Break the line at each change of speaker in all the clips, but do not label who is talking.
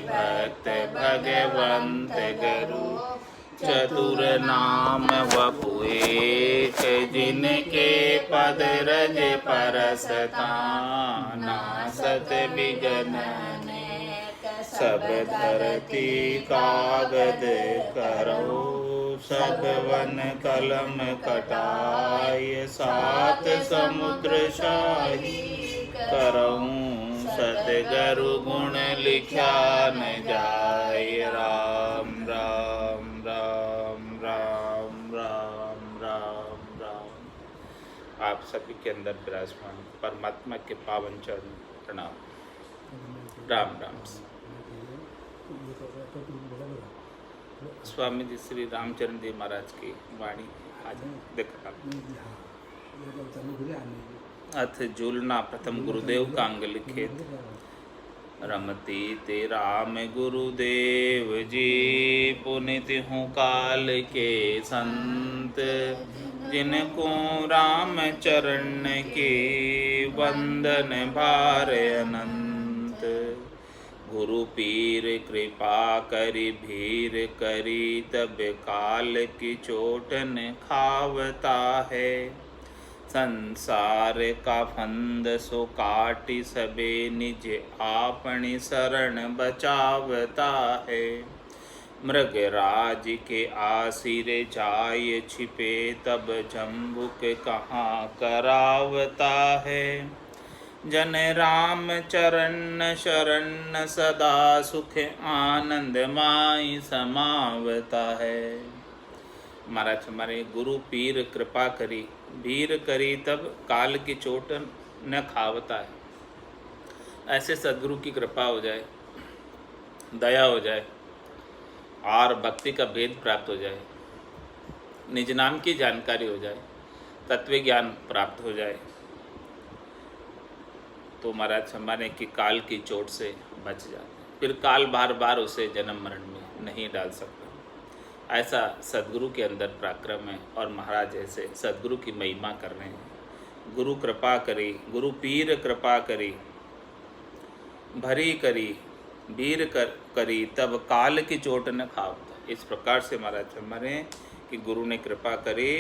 भक्त भगवंत गुरु चतुर नाम वपु एक, जिनके पद रज परसता नासत बिगन अनेक। सब धरती कागद करो सब वन कलम कटाय, सात समुद्र शाही करऊं सतगुरु गुण लिखा न जाय। राम राम राम राम राम राम राम। आप सभी के अंदर विराजमान परमात्मा के पावन चरण प्रणाम। राम राम। स्वामी जी श्री रामचरण जी महाराज की वाणी आज देखा। अथ झूलना प्रथम गुरुदेव का अंग लिखित। रमती ते राम गुरुदेव जी, पुनित हूँ काल के संत। जिनको राम चरण के वंदन भार अनंत। गुरु पीर कृपा करी भीर करी, तब काल की चोटन खावता है। संसार का फंद सो काटी, सबे निज आपनी शरण बचावता है। मृगराज के आसिर जाय छिपे, तब जम्बुक कहाँ करावता है। जन राम चरण शरण सदा सुख आनंद माई समावता है। महाराज हमारे गुरु पीर कृपा करी भीर करी, तब काल की चोट न खावता है। ऐसे सद्गुरु की कृपा हो जाए, दया हो जाए और भक्ति का भेद प्राप्त हो जाए, निज नाम की जानकारी हो जाए, तत्व ज्ञान प्राप्त हो जाए, तो महाराज हमारे की काल की चोट से बच जाए। फिर काल बार बार उसे जन्म मरण में नहीं डाल सकता। ऐसा सद्गुरु के अंदर पराक्रम है और महाराज ऐसे सद्गुरु की महिमा कर रहे हैं। गुरु कृपा करी, गुरु पीर कृपा करी, भरी करी वीर करी, तब काल की चोट न खावता। इस प्रकार से महाराज हमारे कि गुरु ने कृपा करी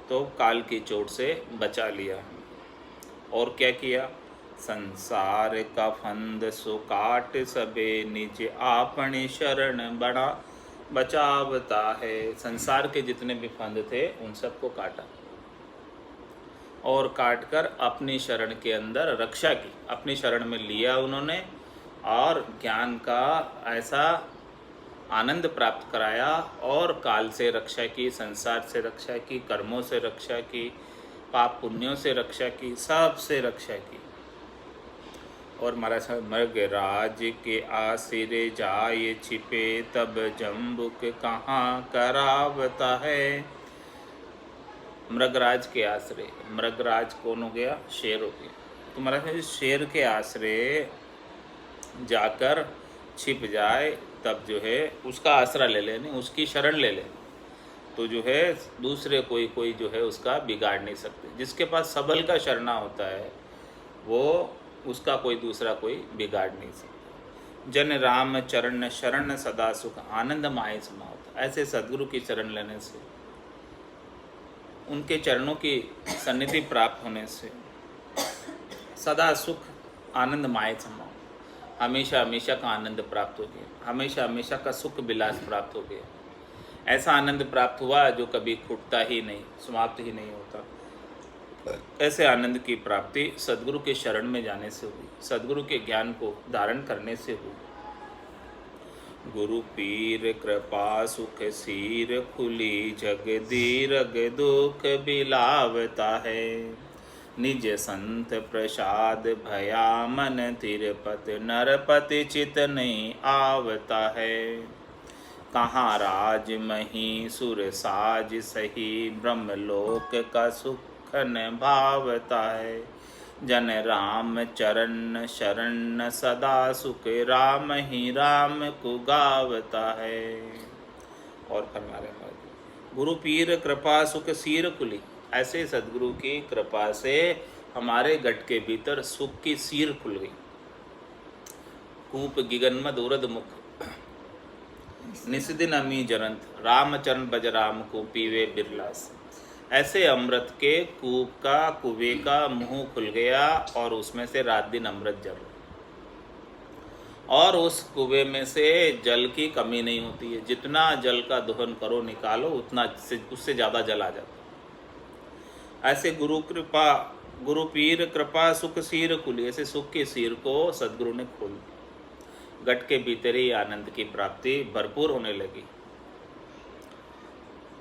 तो काल की चोट से बचा लिया। और क्या किया? संसार का फंद सो काट, सबे निज आपनी शरण बड़ा बचावता है। संसार के जितने भी फंद थे उन सबको काटा और काटकर अपनी शरण के अंदर रक्षा की, अपनी शरण में लिया उन्होंने और ज्ञान का ऐसा आनंद प्राप्त कराया और काल से रक्षा की, संसार से रक्षा की, कर्मों से रक्षा की, पाप पुण्यों से रक्षा की, सब से रक्षा की। और महाराज मृगराज के आसिर जाय छिपे, तब जम्बुक कहाँ करावता है। मृगराज के आश्रय, मृगराज कौन हो गया? शेर हो गया। तो महाराज शेर के आश्रय जाकर छिप जाए, तब जो है उसका आसरा ले ले, नहीं उसकी शरण ले ले, तो जो है दूसरे कोई जो है उसका बिगाड़ नहीं सकते। जिसके पास सबल का शरणा होता है वो उसका कोई दूसरा कोई बिगाड़ नहीं सकता। जन राम चरण शरण सदा सुख आनंद माय समावता। ऐसे सद्गुरु की शरण लेने से, उनके चरणों की सन्निधि प्राप्त होने से सदा सुख आनंद माय समावता। हमेशा हमेशा का आनंद प्राप्त हो गया, हमेशा हमेशा का सुख विलास प्राप्त हो गया। ऐसा आनंद प्राप्त हुआ जो कभी खुटता ही नहीं, समाप्त ही नहीं होता। ऐसे आनंद की प्राप्ति सद्गुरु के शरण में जाने से हुई, सद्गुरु के ज्ञान को धारण करने से हुई। गुरु पीर कृपा सुख सीर खुली, जग दीर्घ दुख बिलावता है। निज संत प्रसाद भया मन तिरपत, नरपति चित नहीं आवता है। कहाँ राज मही सुर साज सही, ब्रह्मलोक का सुख न भावता है। जन राम चरण शरण सदा सुख, राम ही राम को गावता है। और फरमा रहे गुरु पीर कृपा सुख सीर खुली। ऐसे सद्गुरु की कृपा से हमारे गट के भीतर सुख की सीर खुल गई। कूप गिगनमद उरद मुख, निस्दिन अमी जरंत, रामचरण बज राम को पीवे बिरलास। ऐसे अमृत के कूप का, कुएं का मुंह खुल गया और उसमें से रात दिन अमृत जल रहा, और उस कुएं में से जल की कमी नहीं होती है। जितना जल का दोहन करो निकालो, उतना उससे ज़्यादा जल आ जाता। ऐसे गुरु कृपा, गुरु पीर कृपा सुख सीर खुली, ऐसे सुख के सीर को सदगुरु ने खोल दिया। गट के भीतर ही आनंद की प्राप्ति भरपूर होने लगी।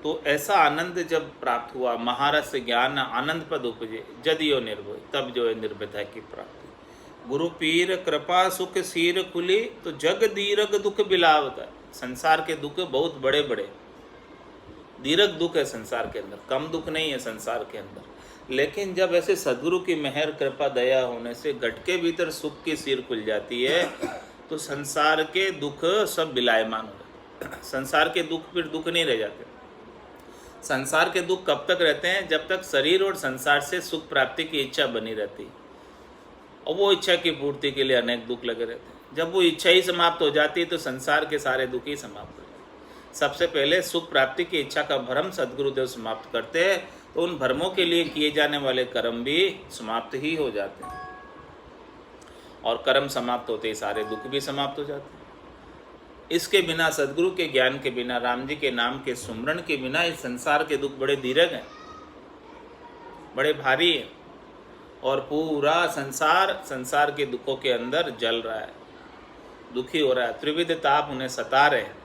तो ऐसा आनंद जब प्राप्त हुआ, महारस ज्ञान आनंद पद उपजे, जदियो निर्भय, तब जो है निर्भयता की प्राप्ति। गुरु पीर कृपा सुख सीर खुली, तो जग दीरघ दुख बिलावता। संसार के दुख बहुत बड़े बड़े, दीरघ दुख है संसार के अंदर, कम दुख नहीं है संसार के अंदर। लेकिन जब ऐसे सदगुरु की मेहर कृपा दया होने से घट के भीतर सुख की सीर खुल जाती है, तो संसार के दुख सब बिलायमान हो जाते। संसार के दुख फिर दुख नहीं रह जाते। संसार के दुख कब तक रहते हैं? जब तक शरीर और संसार से सुख प्राप्ति की इच्छा बनी रहती है, और वो इच्छा की पूर्ति के लिए अनेक दुख लगे रहते हैं। जब वो इच्छा ही समाप्त हो जाती है तो संसार के सारे दुख ही समाप्त हो जाते हैं। सबसे पहले सुख प्राप्ति की इच्छा का भ्रम सद्गुरुदेव समाप्त करते हैं, तो उन भ्रमों के लिए किए जाने वाले कर्म भी समाप्त ही हो जाते हैं, और कर्म समाप्त होते ही सारे दुख भी समाप्त हो जाते हैं। इसके बिना, सद्गुरु के ज्ञान के बिना, राम जी के नाम के सुमरण के बिना इस संसार के दुख बड़े दीर्घ हैं, बड़े भारी हैं, और पूरा संसार के दुखों के अंदर जल रहा है, दुखी हो रहा है। त्रिविध ताप उन्हें सता रहे हैं।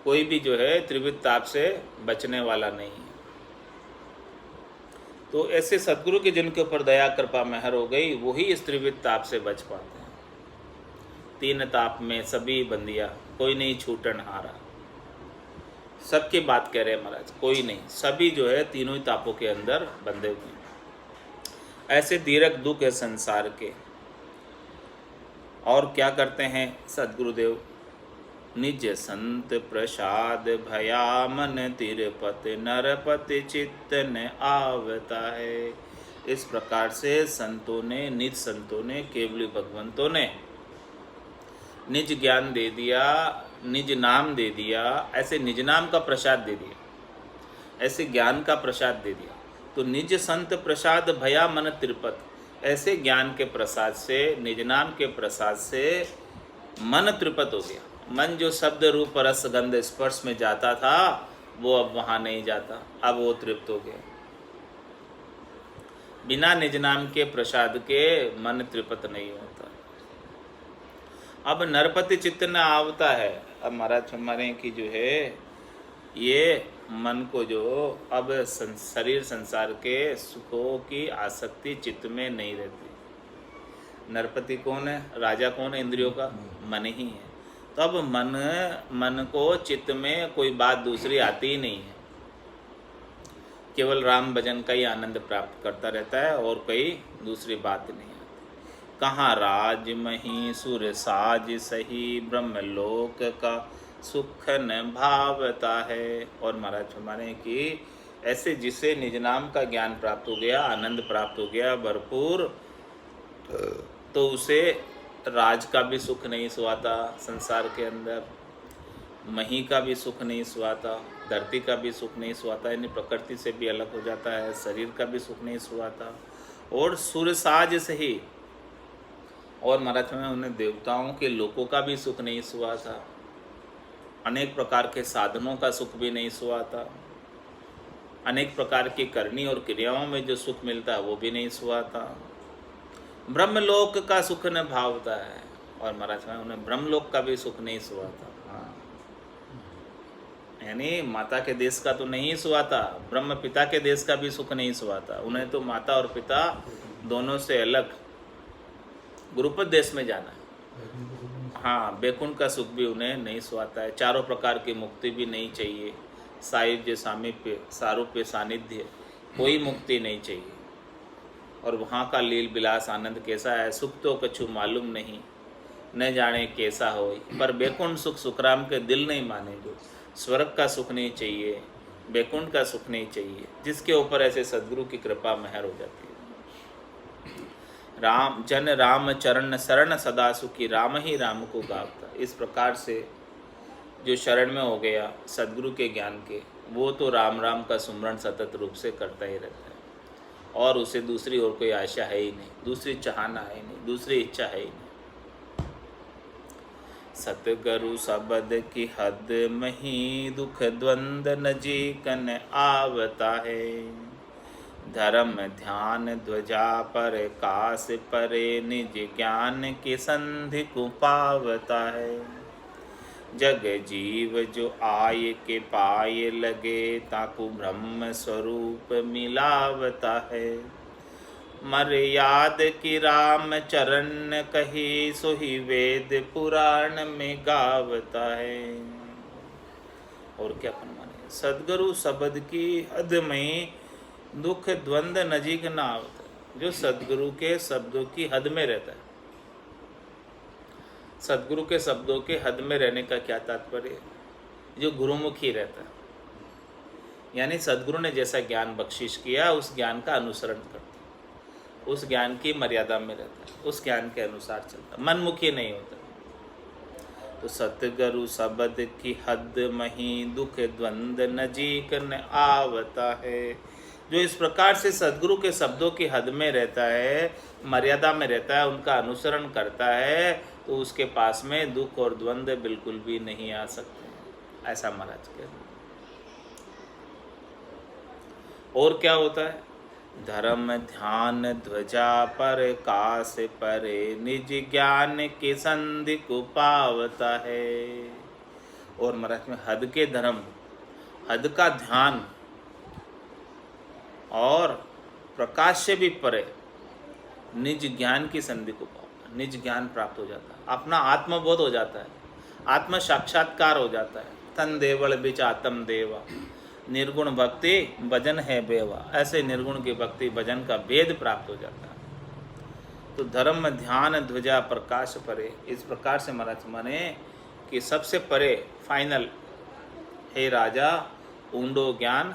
कोई भी जो है त्रिविध ताप से बचने वाला नहीं है। तो ऐसे सद्गुरु के जिनके ऊपर दया कृपा मेहर हो गई, वही इस त्रिविध ताप से बच पाते हैं। तीन ताप में सभी बंदिया, कोई नहीं छूटन हारा। सबकी बात कह रहे हैं महाराज, कोई नहीं, सभी जो है तीनों ही तापों के अंदर बंधे हुए हैं। ऐसे दीर्घ दुख है संसार के। और क्या करते हैं सद्गुरुदेव? निज संत प्रसाद भया मन तिरपति, नरपति चित्त न आवता है। इस प्रकार से संतों ने, निज संतों ने, केवली भगवंतों ने निज ज्ञान दे दिया, निज नाम दे दिया, ऐसे निज नाम का प्रसाद दे दिया, ऐसे ज्ञान का प्रसाद दे दिया। तो निज संत प्रसाद भया मन तिरपत, ऐसे ज्ञान के प्रसाद से, निज नाम के प्रसाद से मन त्रिपत हो गया। मन जो शब्द रूप रस गंध स्पर्श में जाता था, वो अब वहाँ नहीं जाता, अब वो तृप्त हो गया। बिना निज नाम के प्रसाद के मन त्रिपत नहीं होता। अब नरपति चित्त न आवता है। अब महाराज हमारे की जो है, ये मन को जो अब शरीर संसार के सुखों की आसक्ति चित्त में नहीं रहती। नरपति कौन है? राजा कौन है इंद्रियों का? मन ही है। तो अब मन को चित्त में कोई बात दूसरी आती ही नहीं है, केवल राम भजन का ही आनंद प्राप्त करता रहता है, और कोई दूसरी बात नहीं आती। कहाँ राज मही सुर साज सही, ब्रह्मलोक का सुख न भावता है। और महाराज हमारे की ऐसे जिसे निज नाम का ज्ञान प्राप्त हो गया, आनंद प्राप्त हो गया भरपूर, तो उसे राज का भी सुख नहीं सुहाता, संसार के अंदर मही का भी सुख नहीं सुहाता, धरती का भी सुख नहीं सुहाता, यानी प्रकृति से भी अलग हो जाता है, शरीर का भी सुख नहीं सुहाता, और सुरसाज से ही, और महाराज में उन्हें देवताओं के लोकों का भी सुख नहीं सुहाता, अनेक प्रकार के साधनों का सुख भी नहीं सुहाता, अनेक प्रकार की करनी और क्रियाओं में जो सुख मिलता है वो भी नहीं सुहाता। ब्रह्मलोक का सुख न भावता है, और महाराज में उन्हें ब्रह्मलोक का भी सुख नहीं सुहाता। हाँ, यानी माता के देश का तो नहीं सुहाता, ब्रह्म पिता के देश का भी सुख नहीं सुहाता। उन्हें तो माता और पिता दोनों से अलग गुरुपद देश में जाना है। हाँ, बैकुंठ का सुख भी उन्हें नहीं सुहाता है। चारों प्रकार की मुक्ति भी नहीं चाहिए, साहित्य सामीप्य सारूप्य सानिध्य, कोई मुक्ति नहीं चाहिए। और वहाँ का लील विलास आनंद कैसा है, सुख तो कछु मालूम नहीं, न जाने कैसा हो। पर बैकुंठ सुख सुखराम के दिल नहीं माने। जो स्वर्ग का सुख नहीं चाहिए, बैकुंठ का सुख नहीं चाहिए, जिसके ऊपर ऐसे सद्गुरु की कृपा मेहर हो जाती है। राम जन राम चरण शरण सदा सुखी, राम ही राम को गावता। इस प्रकार से जो शरण में हो गया सदगुरु के ज्ञान के, वो तो राम राम का सुमरण सतत रूप से करता ही रहता है और उसे दूसरी और कोई आशा है ही नहीं, दूसरी चाहना है ही नहीं, दूसरी इच्छा है ही नहीं। सतगुरु शब्द की हद मही, दुख द्वंद नजीकन आवता है। धर्म ध्यान ध्वजा पर कास परे, निज ज्ञान की संधि को पावता है। जग जीव जो आय के पाए लगे, ताकू ब्रह्म स्वरूप मिलावता है। मर्याद की राम चरण कही, सोही वेद पुराण में गावता है। और क्या फरमाने, सदगुरु शब्द की हद में दुख द्वंद नजीक ना आवता। जो सदगुरु के शब्दों की हद में रहता है, सदगुरु के शब्दों के हद में रहने का क्या तात्पर्य, जो गुरुमुखी रहता है, यानी सदगुरु ने जैसा ज्ञान बख्शिश किया उस ज्ञान का अनुसरण करता, उस ज्ञान की मर्यादा में रहता है, उस ज्ञान के अनुसार चलता, मनमुखी नहीं होता। तो सतगुरु शब्द की हद मही, दुख द्वंद नजीक न आवता है। जो इस प्रकार से सदगुरु के शब्दों की हद में रहता है, मर्यादा में रहता है, उनका अनुसरण करता है, तो उसके पास में दुख और द्वंद बिल्कुल भी नहीं आ सकते, ऐसा महाराज कहते हैं। और क्या होता है, धर्म ध्यान ध्वजा पर कास परे, निज ज्ञान के संधि को पावता है। और महाराज में हद के धर्म, हद का ध्यान और प्रकाश से भी परे निज ज्ञान की संधि को पाओ, निज ज्ञान प्राप्त हो जाता है, अपना आत्मबोध हो जाता है, आत्म साक्षात्कार हो जाता है। तन देवल बिच आत्म देवा, निर्गुण भक्ति भजन है बेवा। ऐसे निर्गुण की भक्ति भजन का भेद प्राप्त हो जाता है। तो धर्म ध्यान ध्वजा प्रकाश परे, इस प्रकार से महाराज माने कि सबसे परे फाइनल, हे राजा ऊंडो ज्ञान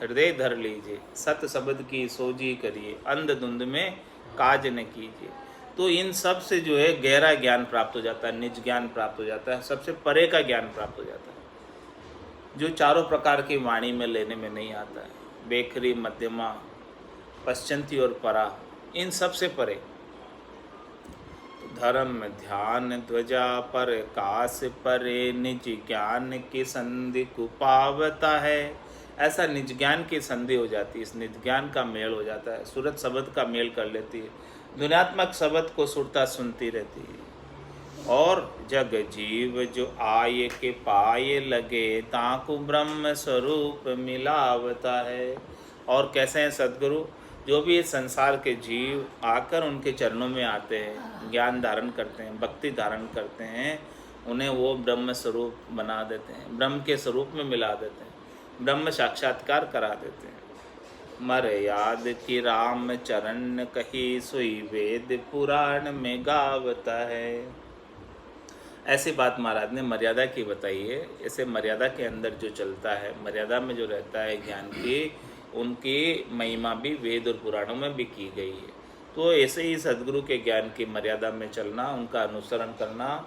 हृदय धर लीजिए, सत शब्द की सोजी करिए, अंध धुंध में काज न कीजिए। तो इन सब से जो है गहरा ज्ञान प्राप्त हो जाता है, निज ज्ञान प्राप्त हो जाता है, सबसे परे का ज्ञान प्राप्त हो जाता है, जो चारों प्रकार की वाणी में लेने में नहीं आता है, बेखरी मध्यमा पश्चंती और परा, इन सब से परे। तो धर्म ध्यान ध्वजा पर कास परे, निज ज्ञान की संधि को पावता है। ऐसा निज ज्ञान की संधि हो जाती है, इस निज ज्ञान का मेल हो जाता है, सूरत शब्द का मेल कर लेती है, दुनियात्मक शब्द को सुरता सुनती रहती है। और जग जीव जो आय के पाए लगे, ताकू ब्रह्म स्वरूप मिलावता है। और कैसे हैं सद्गुरु, जो भी इस संसार के जीव आकर उनके चरणों में आते हैं, ज्ञान धारण करते हैं, भक्ति धारण करते हैं, उन्हें वो ब्रह्म स्वरूप बना देते हैं, ब्रह्म के स्वरूप में मिला देते हैं, ब्रह्म साक्षात्कार करा देते हैं। मर्याद की राम चरण कही, सोई वेद पुराण में गावता है। ऐसी बात महाराज ने मर्यादा की बताई है। ऐसे मर्यादा के अंदर जो चलता है, मर्यादा में जो रहता है ज्ञान की, उनकी महिमा भी वेद और पुराणों में भी की गई है। तो ऐसे ही सद्गुरु के ज्ञान की मर्यादा में चलना, उनका अनुसरण करना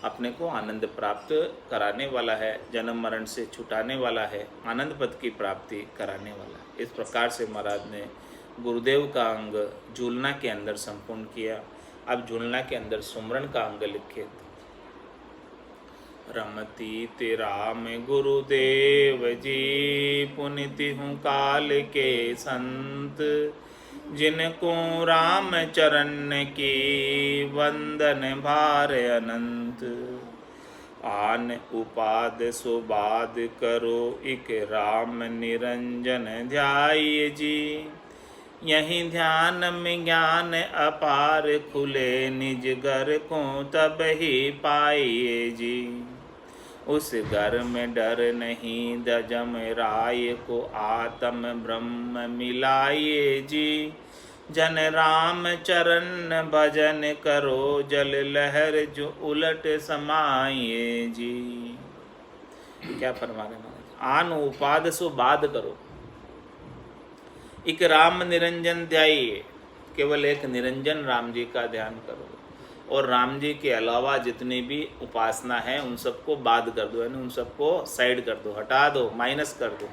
अपने को आनंद प्राप्त कराने वाला है, जन्म मरण से छुटाने वाला है, आनंद पद की प्राप्ति कराने वाला है। इस प्रकार से महाराज ने गुरुदेव का अंग झूलना के अंदर संपूर्ण किया। अब झूलना के अंदर सुमरण का अंग लिखे। रमती तेरा में गुरुदेव जी, पुनिति हूँ काल के संत, जिनको राम चरण की वंदन भार अनंत। आन उपाद सुबाद करो, इक राम निरंजन ध्याय जी। यही ध्यान में ज्ञान अपार खुले, निज घर को तब ही पाइए जी। उस घर में डर नहीं, दजम राय को आत्म ब्रह्म मिलाइए जी। जन राम चरण भजन करो, जल लहर जो उलट समाइए जी। क्या फरमा रहे महाराज, आन उपाद सो बाद करो, एक राम निरंजन ध्याइए। केवल एक निरंजन राम जी का ध्यान करो और राम जी के अलावा जितनी भी उपासना है उन सबको बाद कर दो, यानी उन सबको साइड कर दो, हटा दो, माइनस कर दो,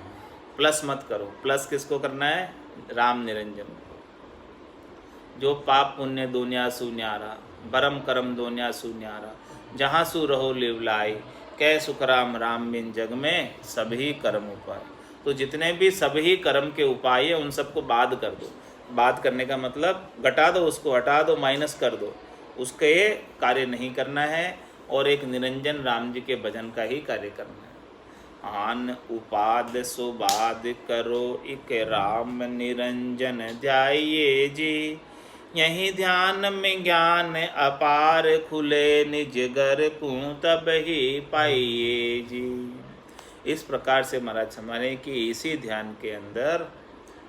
प्लस मत करो। प्लस किसको करना है? राम निरंजन को। जो पाप पुण्य दुनिया सु न्यारा, बरम करम दुनिया सु न्यारा, जहाँ सु रहो लिवलाई, कै सुखराम राम बिन जग में सभी कर्म उपाय। तो जितने भी सभी कर्म के उपाय है उन सबको बाद कर दो। बाद करने का मतलब घटा दो, उसको हटा दो, माइनस कर दो, उसके कार्य नहीं करना है और एक निरंजन राम जी के भजन का ही कार्य करना है। आन उपाद सुबाद करो इक राम निरंजन ध्याये जी, यही ध्यान में ज्ञान अपार खुले, निज घर को तब ही पाइए जी। इस प्रकार से महाराज हमारे कि इसी ध्यान के अंदर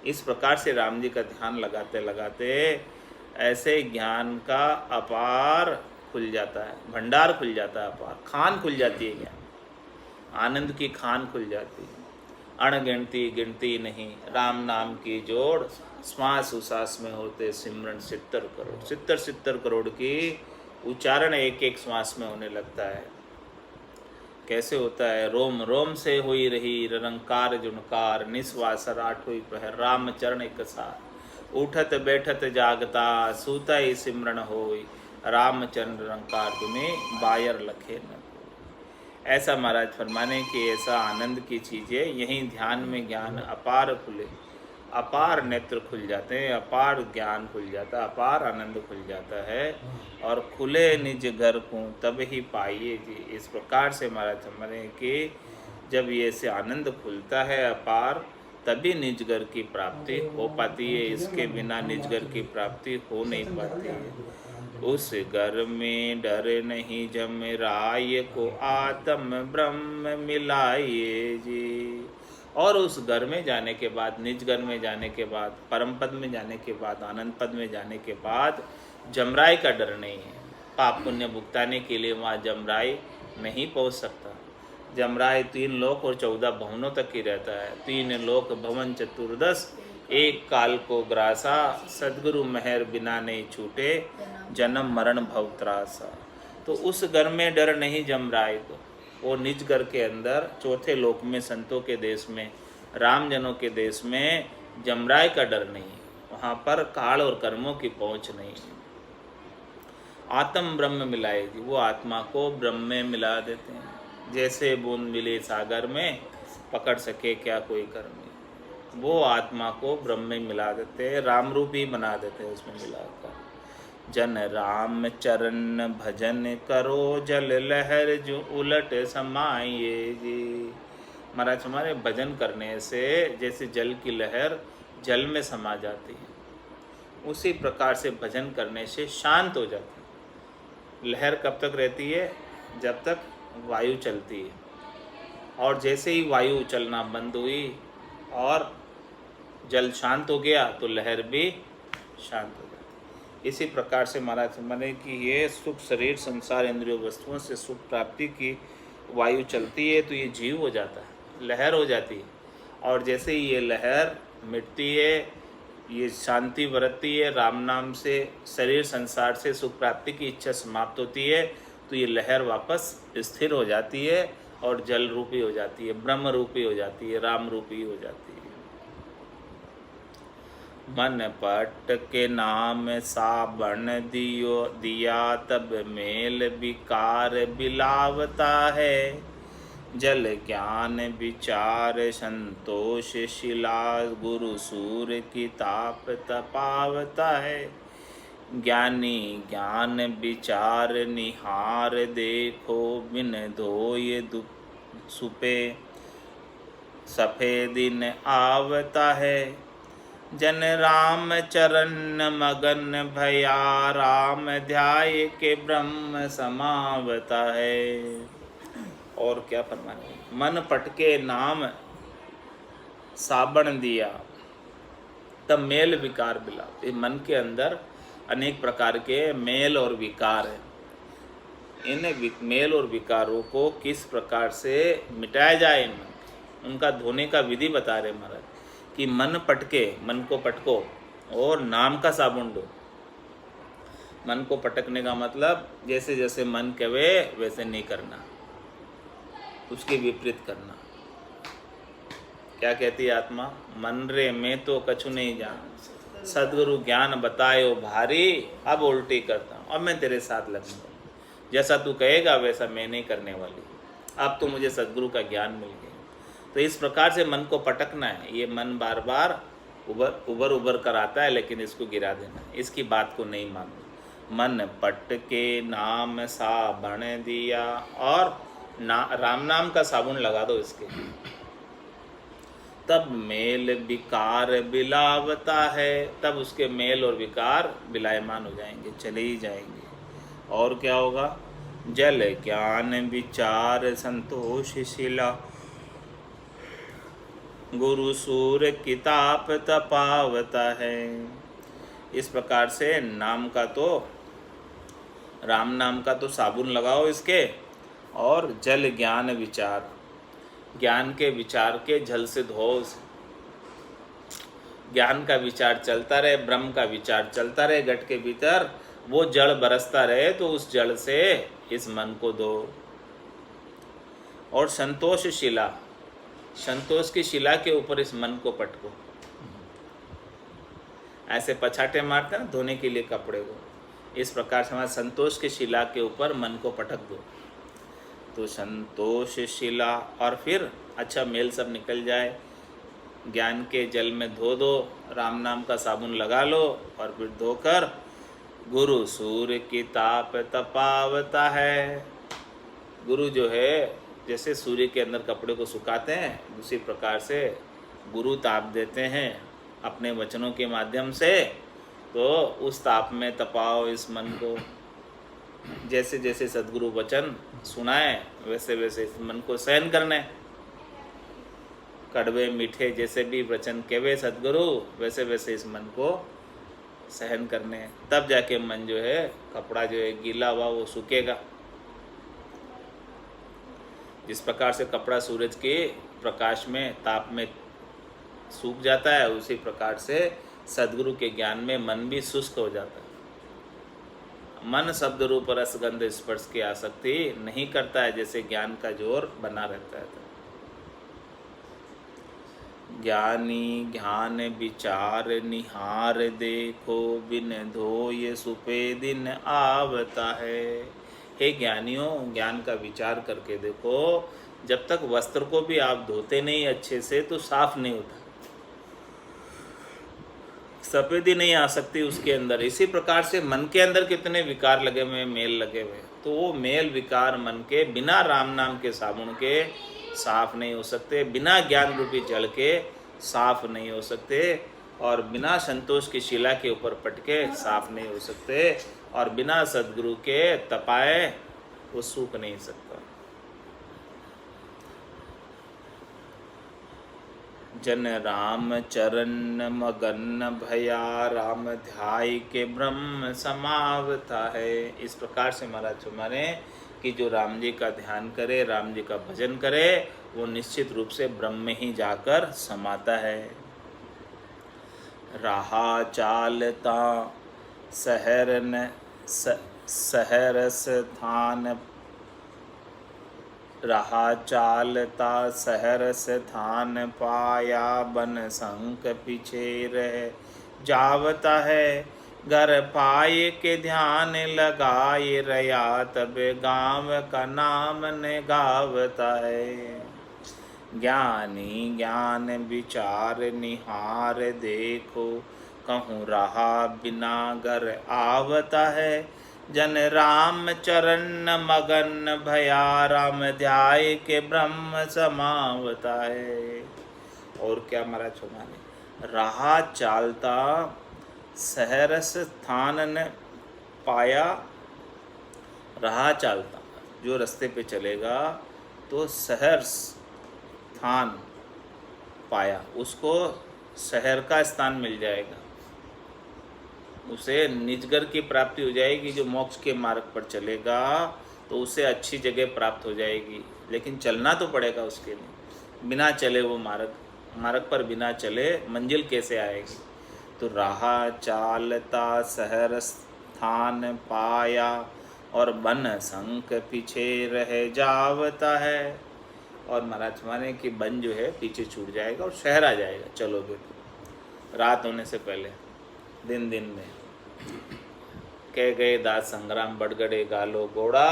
इस प्रकार से राम जी का ध्यान लगाते लगाते ऐसे ज्ञान का अपार खुल जाता है, भंडार खुल जाता है, अपार खान खुल जाती है, ज्ञान आनंद की खान खुल जाती है। अणगिनती गिनती नहीं राम नाम की जोड़, श्वास उसास में होते सिमरन 70 करोड़। 70 करोड़ की उच्चारण एक एक श्वास में होने लगता है। कैसे होता है? रोम रोम से हुई रही रंकार जुनकार, निस्वास आठों पहर राम चरण एक सार, उठत बैठत जागता सूता ही सिमरन होई, रामचरण रंकार तुम्हें बायर लखे न। ऐसा महाराज फरमाने कि ऐसा आनंद की चीज़ें यहीं ध्यान में ज्ञान अपार खुले, अपार नेत्र खुल जाते हैं, अपार ज्ञान खुल जाता है, अपार आनंद खुल जाता है और खुले निज घर को तब ही पाइए जी। इस प्रकार से महाराज हमारे कि जब ये से आनंद खुलता है अपार, तभी निज घर की प्राप्ति हो पाती है। इसके बिना निज घर की प्राप्ति हो नहीं पाती है। उस घर में डर नहीं जम राय को, आत्म ब्रह्म मिलाइए जी। और उस घर में जाने के बाद, निज घर में जाने के बाद, परम पद में जाने के बाद, आनंद पद में जाने के बाद जमराय का डर नहीं है। पाप पुण्य भुगताने के लिए वहाँ जमराय नहीं पहुँच सकता। जमराय 3 लोक और 14 भवनों तक ही रहता है। 3 लोक भवन चतुर्दश, एक काल को ग्रासा, सद्गुरु मेहर बिना नहीं छूटे, जन्म मरण भव त्रासा। तो उस घर में डर नहीं जमराय को, वो निज घर के अंदर चौथे लोक में, संतों के देश में, रामजनों के देश में जमराय का डर नहीं है। वहाँ पर काल और कर्मों की पहुँच नहीं है। आत्म ब्रह्म मिलाएगी, वो आत्मा को ब्रह्म में मिला देते हैं। जैसे बूंद मिले सागर में, पकड़ सके क्या कोई कर्म, वो आत्मा को ब्रह्म में मिला देते हैं, राम रूप ही बना देते हैं उसमें मिलाकर। जन राम चरण भजन करो, जल लहर जो उलट समाइए जी। महाराज हमारे भजन करने से जैसे जल की लहर जल में समा जाती है, उसी प्रकार से भजन करने से शांत हो जाती है। लहर कब तक रहती है? जब तक वायु चलती है, और जैसे ही वायु चलना बंद हुई और जल शांत हो गया तो लहर भी शांत हो गई। इसी प्रकार से महाराज माने कि ये सुख शरीर संसार इंद्रियों वस्तुओं से सुख प्राप्ति की वायु चलती है तो ये जीव हो जाता है, लहर हो जाती है। और जैसे ही ये लहर मिटती है, ये शांति बरतती है, राम नाम से शरीर संसार से सुख प्राप्ति की इच्छा समाप्त होती है, तो ये लहर वापस स्थिर हो जाती है और जल रूपी हो जाती है, ब्रह्म रूपी हो जाती है, राम रूपी हो जाती है। मन पट के नाम साबन दिया तब मेल विकार बिलावता है, जल ज्ञान विचार संतोष शिला गुरु सूर्य की ताप तपावता है। ज्ञानी ज्ञान विचार निहार देखो, बिन धोए सुपे सफेदिन आवता है। जन राम चरण मगन भया, राम ध्याय के ब्रह्म समावता है। और क्या फरमाने, मन पटके नाम साबन दिया तब मेल विकार बिला। ये मन के अंदर अनेक प्रकार के मेल और विकार हैं। इन मेल और विकारों को किस प्रकार से मिटाया जाए, उनका धोने का विधि बता रहे महाराज कि मन पटके, मन को पटको और नाम का साबुन दो। मन को पटकने का मतलब जैसे जैसे मन कहे वैसे नहीं करना, उसके विपरीत करना। क्या कहती है आत्मा? मन रे मैं तो कछु नहीं जान, सदगुरु ज्ञान बतायो भारी, अब उल्टी करता हूँ, अब मैं तेरे साथ लगूंगा, जैसा तू कहेगा वैसा मैं नहीं करने वाली, अब तो मुझे सदगुरु का ज्ञान मिल गया। तो इस प्रकार से मन को पटकना है। ये मन बार बार उबर कर आता है, लेकिन इसको गिरा देना, इसकी बात को नहीं मानना। मन पटके नाम साबण दिया, और राम नाम का साबुन लगा दो इसके, तब मेल विकार बिलावता है, तब उसके मेल और विकार विलायमान हो जाएंगे, चले ही जाएंगे। और क्या होगा? जल ज्ञान विचार संतोष शिला, गुरु सूर्य किताब तपावता है। इस प्रकार से नाम का तो, राम नाम का तो साबुन लगाओ इसके, और जल ज्ञान विचार, ज्ञान के विचार के जल से धो। ज्ञान का विचार चलता रहे, ब्रह्म का विचार चलता रहे घट के भीतर, वो जल बरसता रहे, तो उस जल से इस मन को धो। और संतोष शिला, संतोष की शिला के ऊपर इस मन को पटको। ऐसे पछाटे मारते हैं ना धोने के लिए कपड़े को, इस प्रकार से हमारे संतोष की शिला के ऊपर मन को पटक दो। तो संतोष शिला, और फिर अच्छा मेल सब निकल जाए, ज्ञान के जल में धो दो, राम नाम का साबुन लगा लो, और फिर धोकर गुरु सूर्य की ताप तपावता है। गुरु जो है जैसे सूर्य के अंदर कपड़े को सुखाते हैं, उसी प्रकार से गुरु ताप देते हैं अपने वचनों के माध्यम से। तो उस ताप में तपाओ इस मन को, जैसे जैसे सद्गुरु वचन सुनाए वैसे वैसे इस मन को सहन करने। कड़वे मीठे जैसे भी वचन कहवे सद्गुरु, वैसे वैसे इस मन को सहन करने। तब जाके मन जो है, कपड़ा जो है गीला हुआ वो सूखेगा। जिस प्रकार से कपड़ा सूरज के प्रकाश में, ताप में सूख जाता है, उसी प्रकार से सद्गुरु के ज्ञान में मन भी शुष्क हो जाता है। मन शब्द रूप रस गंध स्पर्श की आसक्ति नहीं करता है, जैसे ज्ञान का जोर बना रहता है। ज्ञानी ज्ञान विचार निहार देखो, बिन धोए सुपे दिन आवता है। हे ज्ञानियों, ज्ञान का विचार करके देखो, जब तक वस्त्र को भी आप धोते नहीं अच्छे से तो साफ नहीं होता, सफेदी नहीं आ सकती उसके अंदर। इसी प्रकार से मन के अंदर कितने विकार लगे हुए, मेल लगे हुए, तो वो मेल विकार मन के बिना राम नाम के साबुन के साफ नहीं हो सकते, बिना ज्ञान रूपी जल के साफ नहीं हो सकते, और बिना संतोष की शिला के ऊपर पटके साफ नहीं हो सकते, और बिना सद्गुरु के तपाए वो सूख नहीं सकता। जन राम चरण मगन भया, राम ध्याय के ब्रह्म समावता है। इस प्रकार से महाराज हमारे कि जो राम जी का ध्यान करे, राम जी का भजन करे, वो निश्चित रूप से ब्रह्म में ही जाकर समाता है। रहा चालता सहरस थान, रहा चालता सहरस थान पाया, बन संक पीछे रह जावता है। घर पाए के ध्यान लगाए रया, तब गाँव का नाम ने गावता है। ज्ञानी ज्ञान विचार निहार देखो, कहूँ रहा बिना घर आवता है। जन राम चरण मगन भया, राम ध्याय के ब्रह्म समावता है। और क्या महाराज हमारे? रहा चालता सहरस थान ने पाया, रहा चालता जो रास्ते पे चलेगा तो सहर्ष स्थान पाया, उसको शहर का स्थान मिल जाएगा, उसे निजगर की प्राप्ति हो जाएगी। जो मोक्ष के मार्ग पर चलेगा तो उसे अच्छी जगह प्राप्त हो जाएगी, लेकिन चलना तो पड़ेगा उसके लिए। बिना चले वो मार्ग पर बिना चले मंजिल कैसे आएगी? तो रहा चालता शहर स्थान पाया, और बन शंख पीछे रह जावता है। और महाराज माने कि बन जो है पीछे छूट जाएगा और शहर आ जाएगा चलोगे तो, रात होने से पहले। दिन दिन में कह गए दास संग्राम बड़गड़े गालो घोड़ा,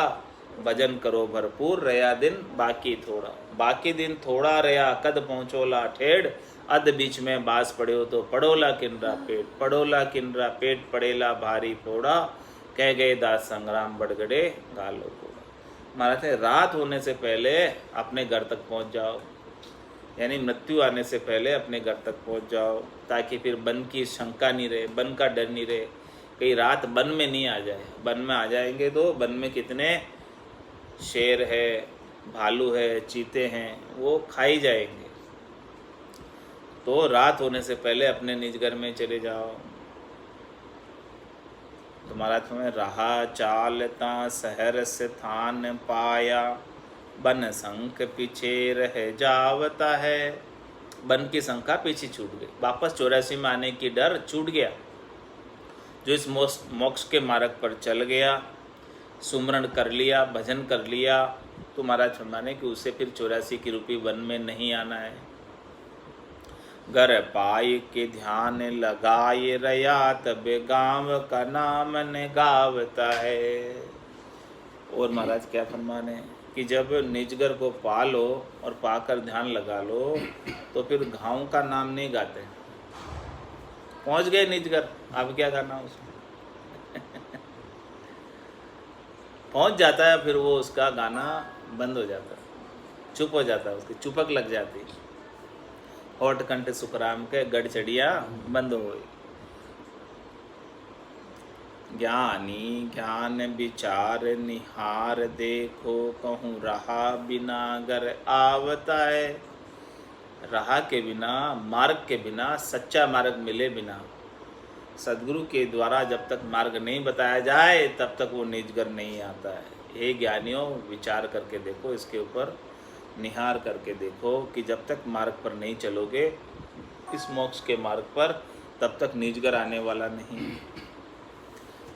भजन करो भरपूर रया दिन बाकी थोड़ा। बाकी दिन थोड़ा रया कद पहुँचोला ठेड़, अध बीच में बास पड़े तो पड़ोला किनरा पेट, पड़ोला किनरा पेट पड़ेला भारी फोड़ा, कह गए दास संग्राम बड़गड़े गालो घोड़ा। महाराज रात होने से पहले अपने घर तक पहुंच जाओ, यानी मृत्यु आने से पहले अपने घर तक पहुंच जाओ, ताकि फिर बन की शंका नहीं रहे, बन का डर नहीं रहे, कहीं रात बन में नहीं आ जाए। बन में आ जाएंगे तो बन में कितने शेर है, भालू है, चीते हैं, वो खाई जाएंगे। तो रात होने से पहले अपने निज घर में चले जाओ। तो महाराज में रहा चालता शहर स्थान पाया, बन शंख पीछे रह जावता है। बन की शंका पीछे छूट गई, वापस 84 में आने की डर छूट गया। जो इस मोक्ष के मार्ग पर चल गया, सुमरण कर लिया, भजन कर लिया, तो महाराज फरमाने कि उसे फिर 84 की रूपी वन में नहीं आना है। घर पाई के ध्यान लगाए रया, तब गाँव का नाम ने गावता है। और महाराज क्या फरमाने कि जब निजगर को पालो और पाकर ध्यान लगा लो तो फिर गाँव का नाम नहीं गाते। पहुंच गए निजगर, अब क्या करना उसमें पहुंच जाता है, फिर वो उसका गाना बंद हो जाता है, चुप हो जाता है, उसकी चुपक लग जाती है। होठ कंठ सुखराम के गढ़ चढ़िया बंद हो गई। ज्ञानी ज्ञान विचार निहार देखो, कहूँ रहा बिना घर आवता है। रहा के बिना, मार्ग के बिना, सच्चा मार्ग मिले बिना, सदगुरु के द्वारा जब तक मार्ग नहीं बताया जाए तब तक वो निजगर नहीं आता है। हे ज्ञानियों, विचार करके देखो, इसके ऊपर निहार करके देखो कि जब तक मार्ग पर नहीं चलोगे, इस मोक्ष के मार्ग पर, तब तक निजगर आने वाला नहीं।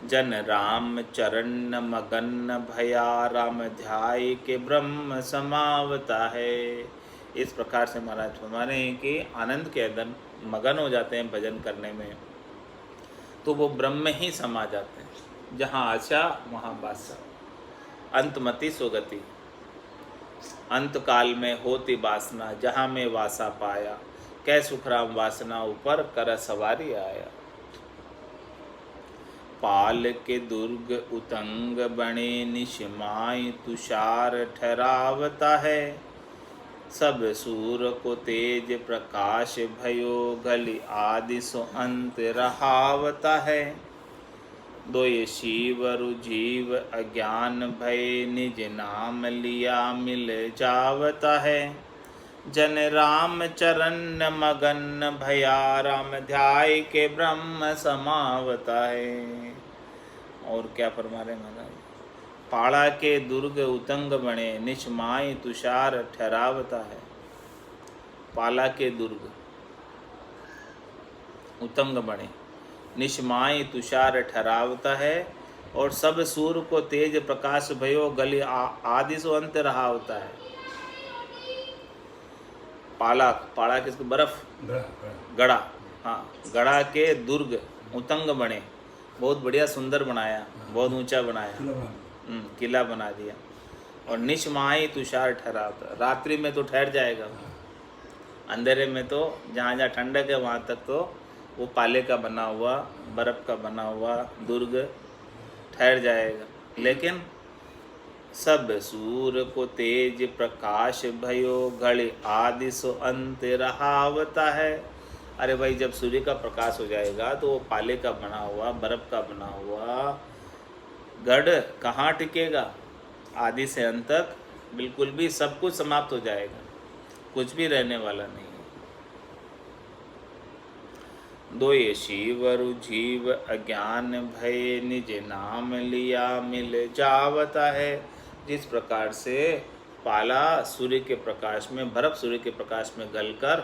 जन राम चरण मगन भया, राम ध्याय के ब्रह्म समावता है। इस प्रकार से महाराज फरमाने हैं कि आनंद के अंदर मगन हो जाते हैं भजन करने में, तो वो ब्रह्म ही समा जाते हैं। जहाँ आशा वहाँ बासा, अंतमति सुगति। अंत काल में होती वासना, जहाँ में वासा पाया, कै सुखराम वासना ऊपर कर सवारी आया। पाल के दुर्ग उतंग बने, निशमाई तुषार ठहरावता है। सब सूर को तेज प्रकाश भयो, गली आदि सो अंत रहावता है। दोये शिवरु जीव अज्ञान भय, निज नाम लिया मिल जावता है। जन राम चरण मगन भया, राम ध्याय के ब्रह्म समावता है। और क्या फरमा रहे महाराज, पाड़ा के दुर्ग उतंग बने, निशमाई तुषार ठहरावता है। पाला के दुर्ग उतंग बने, निशमाई तुषार ठहरावता है, और सब सूर्य को तेज प्रकाश भयो, गली आदि सो अंत रहा होता है। पाला, पाला किसको, बर्फ, गड़ा, हाँ, गड़ा के दुर्ग उतंग बने, बहुत बढ़िया सुंदर बनाया, बहुत ऊंचा बनाया, किला बना दिया। और निशमाई तुषार ठहरावता, रात्रि में तो ठहर जाएगा, अंधेरे में तो जहाँ जहाँ ठंडक है वहाँ तक तो वो पाले का बना हुआ, बर्फ का बना हुआ दुर्ग ठहर जाएगा। लेकिन सब सूर को तेज प्रकाश भयो, घड़ी आदि सो अंत रहावता है। अरे भाई, जब सूर्य का प्रकाश हो जाएगा तो वो पाले का बना हुआ, बर्फ का बना हुआ गढ़ कहाँ टिकेगा? आदि से अंत तक बिल्कुल भी सब कुछ समाप्त हो जाएगा, कुछ भी रहने वाला नहीं है। दोये शिवरु जीव अज्ञान भय, निज नाम लिया मिल जावता है। जिस प्रकार से पाला सूर्य के प्रकाश में, बर्फ सूर्य के प्रकाश में गलकर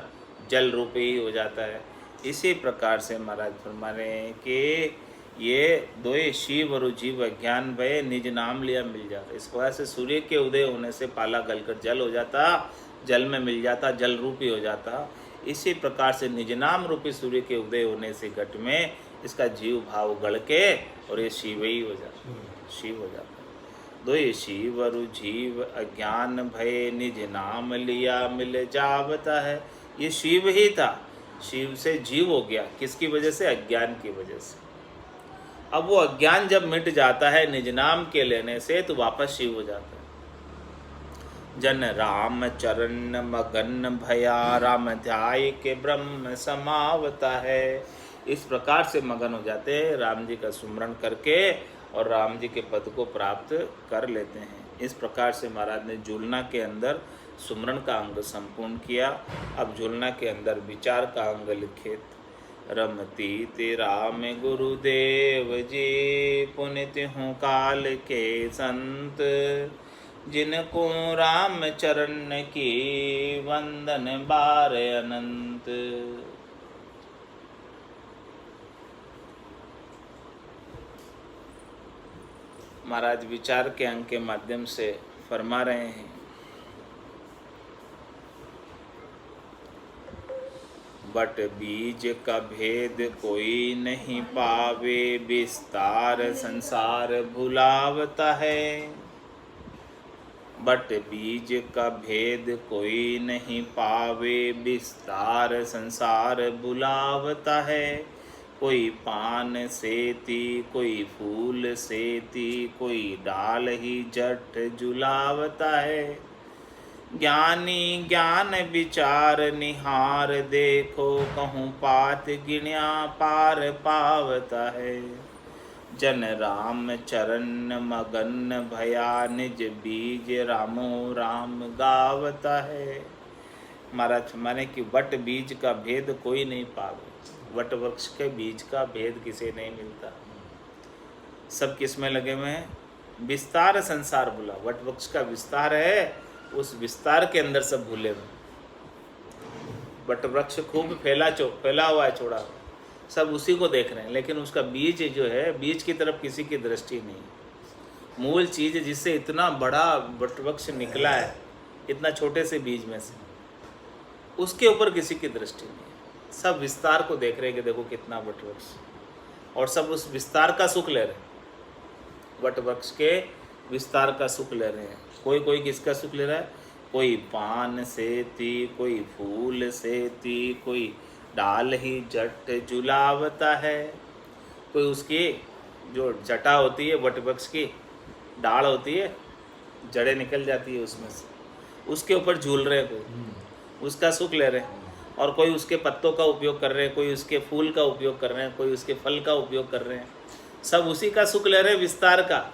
जल रूपी ही हो जाता है, इसी प्रकार से महाराज फरमा रहे हैं कि ये दोए शिव और जीव अज्ञान भय निज नाम लिया मिल जाता। इस प्रकार से सूर्य के उदय होने से पाला गलकर जल हो जाता, जल में मिल जाता, जल रूपी हो जाता। इसी प्रकार से निज नाम रूपी सूर्य के उदय होने से घट में इसका जीव भाव गढ़ के और ये शिव ही हो जाता, शिव हो जाता। दोए शिव और जीव अज्ञान भय निज नाम लिया मिल जावता है। ये शिव ही था, शिव से जीव हो गया, किसकी वजह से? अज्ञान की वजह से। अब वो अज्ञान जब मिट जाता है निज नाम के लेने से तो वापस शिव हो जाता है। जन राम चरण मगन भया राम ध्याय के ब्रह्म समावता है। इस प्रकार से मगन हो जाते हैं, राम जी का सुमरण करके और राम जी के पद को प्राप्त कर लेते हैं। इस प्रकार से महाराज ने झूलना के अंदर सुमरण का अंग संपूर्ण किया। अब झूलना के अंदर विचार का अंग लिखित। रमती ते राम गुरुदेव जी पुनित हूँ काल के संत, जिनको राम चरण की वंदन बार अनंत। महाराज विचार के अंग के माध्यम से फरमा रहे हैं, बट बीज का भेद कोई नहीं पावे, विस्तार संसार भुलावता है। बट बीज का भेद कोई नहीं पावे, विस्तार संसार भुलावता है। कोई पान सेती, कोई फूल सेती, कोई डाल ही जट झुलावता है। ज्ञानी ज्ञान विचार निहार, देखो कहूँ पात गिण्या पार पावता है। जन राम चरण मगन भया, निज बीज रामो राम गावता है। महाराज माने कि वट बीज का भेद कोई नहीं पावे। वट वृक्ष के बीज का भेद किसे नहीं मिलता। सब किस में लगे हुए हैं? विस्तार संसार भूला। वट वृक्ष का विस्तार है, उस विस्तार के अंदर सब भूले हुए। वट वृक्ष खूब फैला हुआ है, छोड़ा सब उसी को देख रहे हैं, लेकिन उसका बीज जो है, बीज की तरफ किसी की दृष्टि नहीं। मूल चीज जिससे इतना बड़ा वट वृक्ष निकला है, इतना छोटे से बीज में से, उसके ऊपर किसी की दृष्टि नहीं। सब विस्तार को देख रहे हैं कि देखो कितना वट वृक्ष, और सब उस विस्तार का सुख ले रहे हैं। वट वृक्ष के विस्तार का सुख ले रहे हैं। कोई किसका सुख ले रहा है? कोई पान सेती, कोई फूल सेती, कोई डाल ही जट झुलावता है। कोई उसकी जो जटा होती है, वट वृक्ष की डाल होती है, जड़ें निकल जाती है उसमें से, उसके ऊपर झूल रहे हैं, कोई उसका सुख ले रहे हैं। और कोई उसके पत्तों का उपयोग कर रहे हैं, कोई उसके फूल का उपयोग कर रहे हैं, कोई उसके फल का उपयोग कर रहे हैं। सब उसी का सुख ले रहे हैं, विस्तार का।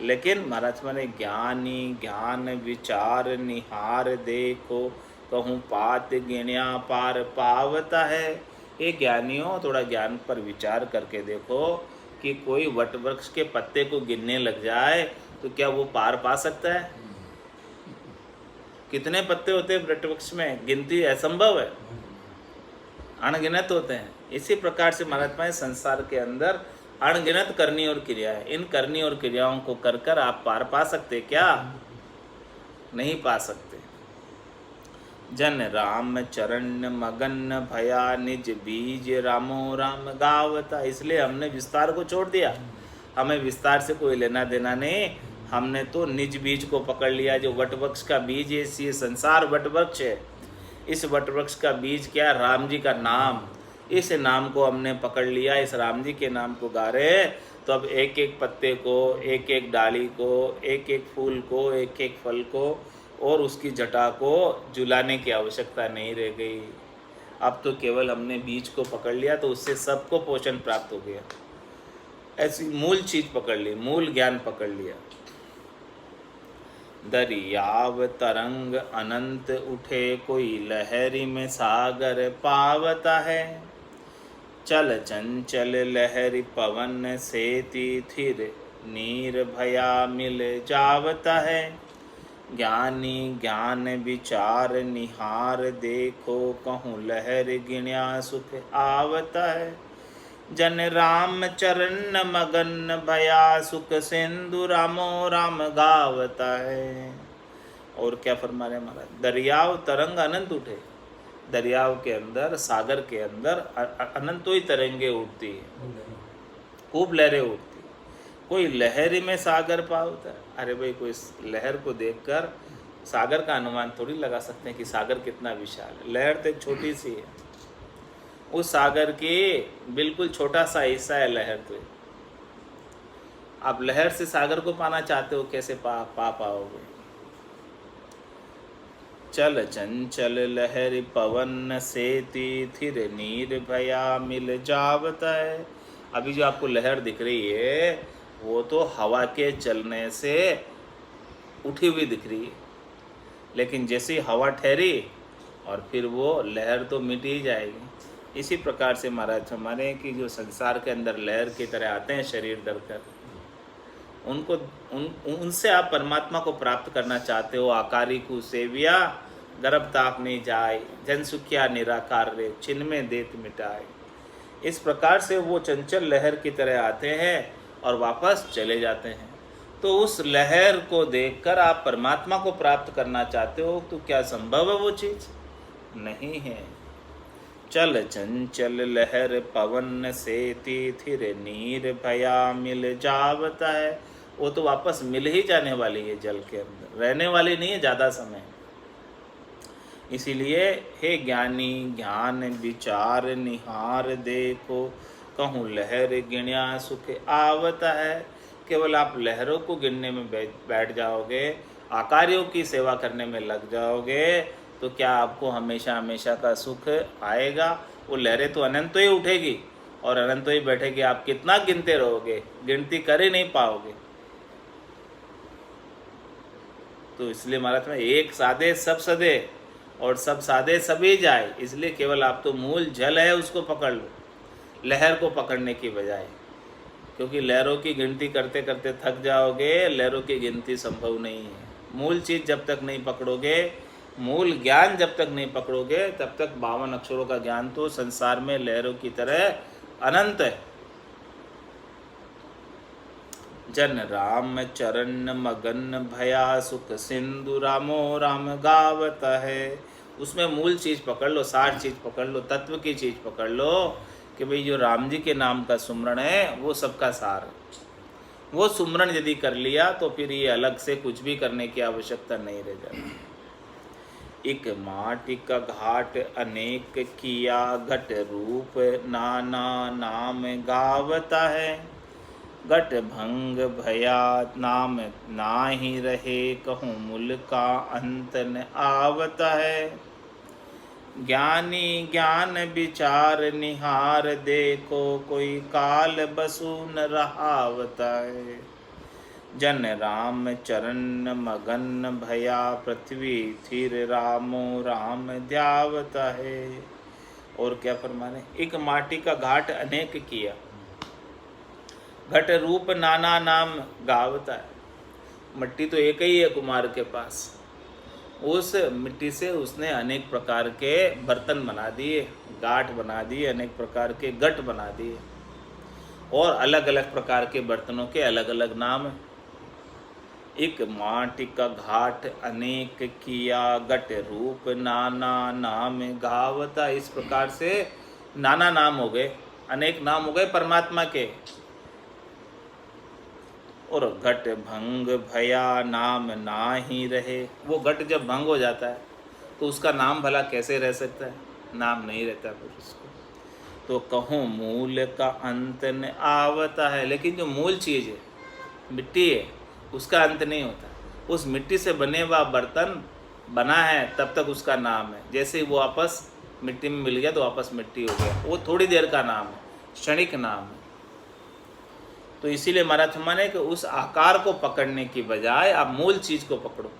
लेकिन महाराज माने ज्ञानी ज्ञान विचार निहार, देखो कहूँ पात गिण्या पार पावता है। ये ज्ञानियों, थोड़ा ज्ञान पर विचार करके देखो कि कोई वट वृक्ष के पत्ते को गिनने लग जाए तो क्या वो पार पा सकता है? कितने पत्ते होते हैं वट वृक्ष में? गिनती असंभव है, अनगिनत होते हैं। इसी प्रकार से महात्मा संसार के अंदर अनगिनत करनी और क्रिया है। इन करनी और क्रियाओं को कर कर आप पार पा सकते क्या? नहीं पा सकते। जन राम चरण मगन भया, निज बीज रामो राम गावता। इसलिए हमने विस्तार को छोड़ दिया। हमें विस्तार से कोई लेना देना नहीं। हमने तो निज बीज को पकड़ लिया, जो वटवृक्ष का बीज है। ये संसार वटवृक्ष है। इस वटवृक्ष का बीज क्या? राम जी का नाम। इस नाम को हमने पकड़ लिया, इस राम जी के नाम को गा रहे हैं। तो अब एक एक पत्ते को, एक एक डाली को, एक एक फूल को, एक एक फल को और उसकी जटा को झुलाने की आवश्यकता नहीं रह गई। अब तो केवल हमने बीज को पकड़ लिया, तो उससे सबको पोषण प्राप्त हो गया। ऐसी मूल चीज पकड़ ली, मूल ज्ञान पकड़ लिया। दरियाव तरंग अनंत उठे, कोई लहरी में सागर पावता है। चल चंचल लहरी पवन सेती, थिर नीर भया मिल जावता है। ज्ञानी ज्ञान विचार निहार देखो, कहूँ लहर गिण्या सुख आवता है। जन राम चरण मगन भया, सुख सिंधु रामो राम गावता है। और क्या फरमा रहे महाराज, दरियाव तरंग अनंत उठे, दरियाव के अंदर, सागर के अंदर अनंतों ही तरंगे उठती है, खूब लहरें उठती। कोई लहर में सागर पावता है। अरे भाई, कोई लहर को देखकर सागर का अनुमान थोड़ी लगा सकते हैं कि सागर कितना विशाल है। लहर तो एक छोटी सी है, उस सागर की बिल्कुल छोटा सा हिस्सा है लहर। तो आप लहर से सागर को पाना चाहते हो, कैसे पाओगे। चल चंचल लहर पवन से थिर नीर भया मिल जावता है। अभी जो आपको लहर दिख रही है वो तो हवा के चलने से उठी हुई दिख रही है, लेकिन जैसे हवा ठहरी और फिर वो लहर तो मिट ही जाएगी। इसी प्रकार से महाराज हमारे कि जो संसार के अंदर लहर की तरह आते हैं शरीर धरकर, उनको उनसे आप परमात्मा को प्राप्त करना चाहते हो। आकारी को सेविया गर्भ ताप नहीं जाए, जन सुखिया निराकार रे छिन में देत मिटाए। इस प्रकार से वो चंचल लहर की तरह आते हैं और वापस चले जाते हैं। तो उस लहर को देखकर आप परमात्मा को प्राप्त करना चाहते हो, तो क्या संभव है वो चीज़? नहीं है। चल चंचल लहर पवन से थिर नीर भया मिल जावता है। वो तो वापस मिल ही जाने वाली है, जल के अंदर रहने वाली नहीं है ज़्यादा समय। इसीलिए हे ज्ञानी ज्ञान विचार निहार देखो, कहूँ लहर गिण्या सुख आवता है। केवल आप लहरों को गिनने में बैठ जाओगे, आकारियों की सेवा करने में लग जाओगे, तो क्या आपको हमेशा हमेशा का सुख आएगा? वो लहरें तो अनंत ही उठेगी और अनंत ही बैठेगी। आप कितना गिनते रहोगे, गिनती कर ही नहीं पाओगे। तो इसलिए महाराज में एक साधे सब सदे और सब साधे सभी जाए। इसलिए केवल आप तो मूल जल है उसको पकड़ लो, लहर को पकड़ने की बजाय, क्योंकि लहरों की गिनती करते करते थक जाओगे। लहरों की गिनती संभव नहीं है। मूल चीज़ जब तक नहीं पकड़ोगे, मूल ज्ञान जब तक नहीं पकड़ोगे, तब तक 52 अक्षरों का ज्ञान तो संसार में लहरों की तरह अनंत है। जन राम चरण मगन भया, सुख सिंधु रामो राम गावता है। उसमें मूल चीज़ पकड़ लो, सार चीज़ पकड़ लो, तत्व की चीज़ पकड़ लो कि भाई जो राम जी के नाम का सुमरण है वो सबका सार है। वो सुमरण यदि कर लिया तो फिर ये अलग से कुछ भी करने की आवश्यकता नहीं रह जाती। एक माटी का घाट अनेक किया, घट रूप नाना नाम गावता है। घट भंग भया नाम नाही रहे, कहूँ मूल का अंत न आवता है। ज्ञानी ज्ञान विचार निहार देखो, कोई काल बसु न रहावता है। जन राम चरण मगन भया, पृथ्वी थिर रामो राम ध्यावता है। और क्या फरमाने, एक माटी का घाट अनेक किया, घट रूप नाना नाम गावता है। मिट्टी तो एक ही है कुमार के पास, उस मिट्टी से उसने अनेक प्रकार के बर्तन बना दिए, गाठ बना दिए, अनेक प्रकार के घट बना दिए, और अलग अलग प्रकार के बर्तनों के अलग अलग नाम हैं। एक माटी का घाट अनेक किया, घट रूप नाना नाम गावता। इस प्रकार से नाना नाम हो गए, अनेक नाम हो गए परमात्मा के। और घट भंग भया नाम ना ही रहे। वो घट जब भंग हो जाता है तो उसका नाम भला कैसे रह सकता है? नाम नहीं रहता फिर उसको। तो कहूँ मूल का अंत न आवता है। लेकिन जो मूल चीज़ है, मिट्टी है, उसका अंत नहीं होता। उस मिट्टी से बने हुआ बर्तन बना है तब तक उसका नाम है। जैसे ही वो वापस मिट्टी में मिल गया तो वापस मिट्टी हो गया, वो थोड़ी देर का नाम है, क्षणिक नाम है। तो इसीलिए महाराज माने कि उस आकार को पकड़ने की बजाय आप मूल चीज़ को पकड़ो।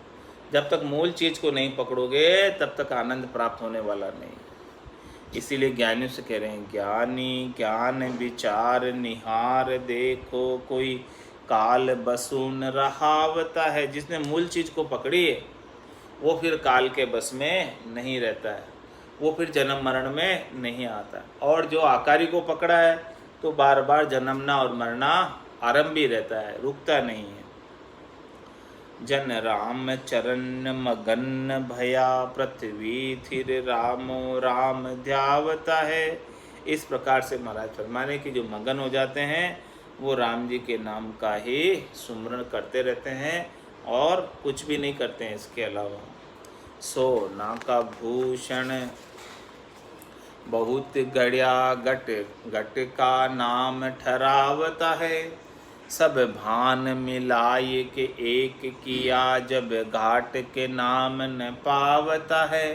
जब तक मूल चीज़ को नहीं पकड़ोगे तब तक आनंद प्राप्त होने वाला नहीं। इसीलिए ज्ञानियों से कह रहे हैं, ज्ञानी ज्ञान विचार निहार देखो, कोई काल बसून रहावता है। जिसने मूल चीज़ को पकड़ी है वो फिर काल के बस में नहीं रहता है, वो फिर जन्म मरण में नहीं आता। और जो आकारी को पकड़ा है तो बार बार जन्मना और मरना आरंभ ही रहता है, रुकता नहीं है। जन राम चरण मगन भया पृथ्वी थिर रामो राम ध्यावता है। इस प्रकार से महाराज फरमाने कि जो मगन हो जाते हैं वो राम जी के नाम का ही सुमरण करते रहते हैं और कुछ भी नहीं करते हैं इसके अलावा। सोना का भूषण बहुत गढ़िया घट घट का नाम ठहरावता है। सब भान मिलाए के एक किया जब घाट के नाम न पावता है।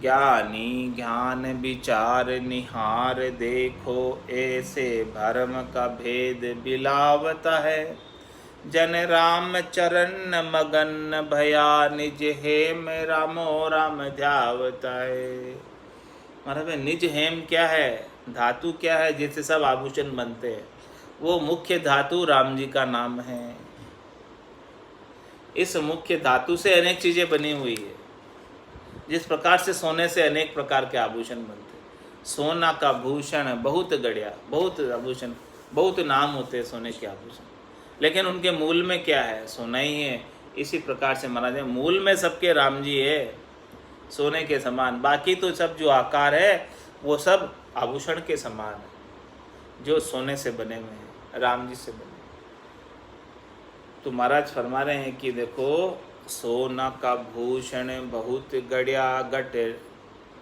ज्ञानी ज्ञान विचार निहार देखो ऐसे भरम का भेद बिलावता है। जन राम चरण मगन भया निज हेम रामो राम ध्यावता है। महाराज निज हेम क्या है, धातु क्या है जिससे सब आभूषण बनते हैं? वो मुख्य धातु राम जी का नाम है। इस मुख्य धातु से अनेक चीज़ें बनी हुई है। जिस प्रकार से सोने से अनेक प्रकार के आभूषण बनते हैं। सोना का भूषण बहुत गढ़िया, बहुत आभूषण, बहुत नाम होते हैं सोने के आभूषण, लेकिन उनके मूल में क्या है? सोना ही है। इसी प्रकार से महाराज मूल में सबके राम जी है, सोने के समान। बाकी तो सब जो आकार है वो सब आभूषण के समान है, जो सोने से बने हुए हैं, राम जी से बने। तो महाराज फरमा रहे हैं कि देखो सोना का भूषण बहुत गढ़िया घट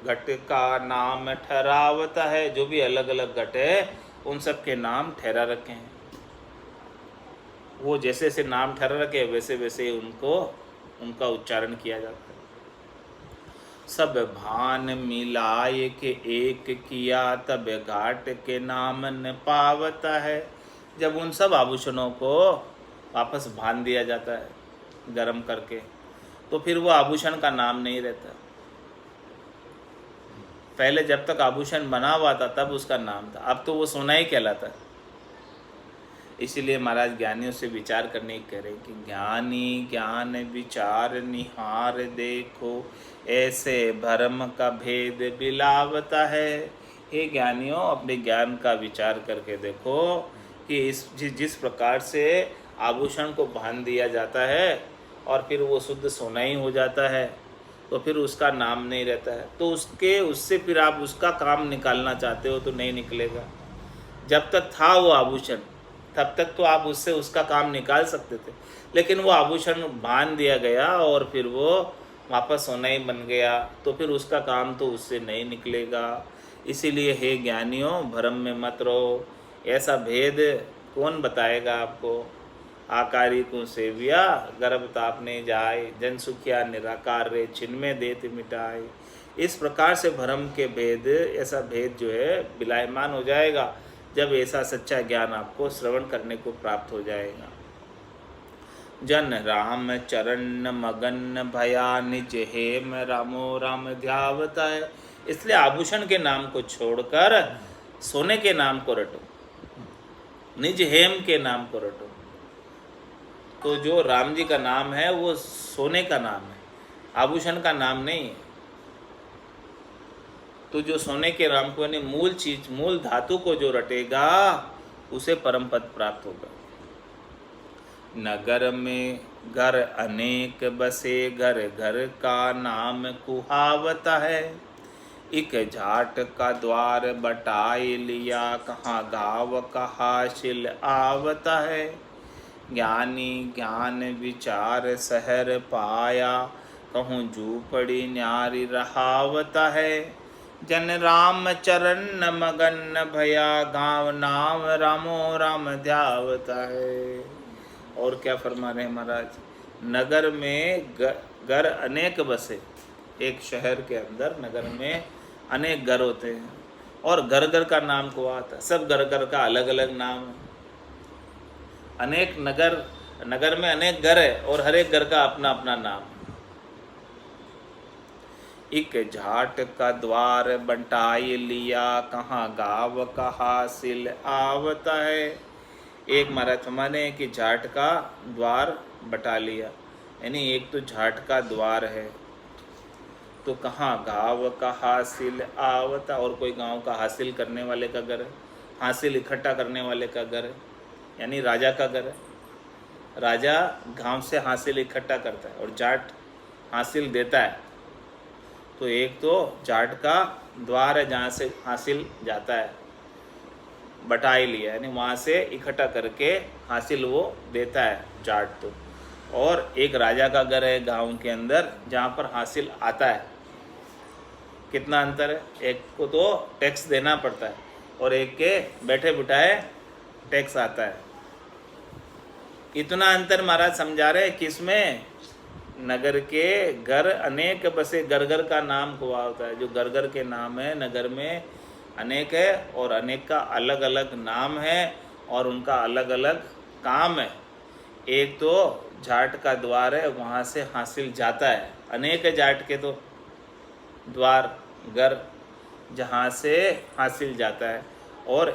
घट का नाम ठहरावता है। जो भी अलग अलग घट है उन सब के नाम ठहरा रखे हैं। वो जैसे जैसे नाम ठहरा रखे वैसे वैसे उनका उच्चारण किया जाता है। सब भान मिलाए के एक किया तब घाट के नाम न पावता है। जब उन सब आभूषणों को वापस बांध दिया जाता है गरम करके, तो फिर वो आभूषण का नाम नहीं रहता। पहले जब तक आभूषण बना हुआ था तब उसका नाम था, अब तो वो सोना ही कहलाता है। इसीलिए महाराज ज्ञानियों से विचार करने की कह रहे कि ज्ञानी ज्ञान विचार निहार देखो ऐसे भरम का भेद बिलावता है। हे ज्ञानियों, अपने ज्ञान का विचार करके देखो कि जिस प्रकार से आभूषण को बांध दिया जाता है और फिर वो शुद्ध सोना ही हो जाता है, तो फिर उसका नाम नहीं रहता है। तो उससे फिर आप उसका काम निकालना चाहते हो तो नहीं निकलेगा। जब तक था वो आभूषण तब तक तो आप उससे उसका काम निकाल सकते थे, लेकिन वो आभूषण बांध दिया गया और फिर वो वापस सोना ही बन गया, तो फिर उसका काम तो उससे नहीं निकलेगा। इसीलिए हे ज्ञानियों, भ्रम में मत रहो। ऐसा भेद कौन बताएगा आपको? आकारी को सेविया गर्भ तापने जाए, जन सुखिया निराकार रे छिन्मे देत मिटाए। इस प्रकार से भ्रम के भेद, ऐसा भेद जो है विलायमान हो जाएगा जब ऐसा सच्चा ज्ञान आपको श्रवण करने को प्राप्त हो जाएगा। जन राम चरण मगन भया निज हेम रामो राम ध्यावता है। इसलिए आभूषण के नाम को छोड़कर सोने के नाम को रटो, निज हेम के नाम को रटो। तो जो राम जी का नाम है वो सोने का नाम है, आभूषण का नाम नहीं है। तो जो सोने के राम को यानी मूल चीज, मूल धातु को जो रटेगा उसे परम पद प्राप्त होगा। नगर में घर अनेक बसे, घर घर का नाम कुहावता है। एक झाट का द्वार बटाई लिया, कहाँ गाँव कहाँ शिल आवता है। ज्ञानी ज्ञान विचार सहर पाया, कहूँ झूपड़ी न्यारी रहावता है। जन राम चरण मगन भया, गाँव नाम रामो राम ध्यावता है। और क्या फरमा रहे हैं महाराज? नगर में घर अनेक बसे। एक शहर के अंदर नगर में अनेक घर होते हैं और घर घर का नाम को आता है। सब घर घर का अलग अलग नाम है। अनेक नगर में अनेक घर है और हर एक घर का अपना अपना नाम। एक झाट का द्वार बंटाई लिया, कहाँ गाँव कहाँ सिल आवता है। एक महाराज माने कि जाट का द्वार बटा लिया, यानी एक तो जाट का द्वार है तो कहाँ गाँव का हासिल आवता, और कोई गांव का हासिल करने वाले का घर है, हासिल इकट्ठा करने वाले का घर है, यानी राजा का घर है। राजा गांव से हासिल इकट्ठा करता है और जाट हासिल देता है। तो एक तो जाट का द्वार है जहाँ से हासिल जाता है, बटा ही लिया, यानी वहाँ से इकट्ठा करके हासिल वो देता है जाट तो। और एक राजा का घर है गांव के अंदर जहाँ पर हासिल आता है। कितना अंतर है, एक को तो टैक्स देना पड़ता है और एक के बैठे बिठाए टैक्स आता है। इतना अंतर महाराज समझा रहे किसमें, नगर के घर अनेक बसे, घर घर का नाम हुआ होता है। जो घर घर के नाम है नगर में अनेक है और अनेक का अलग अलग नाम है और उनका अलग अलग काम है। एक तो जाट का द्वार है, वहाँ से हासिल जाता है, अनेक है जाट के तो द्वार घर जहाँ से हासिल जाता है, और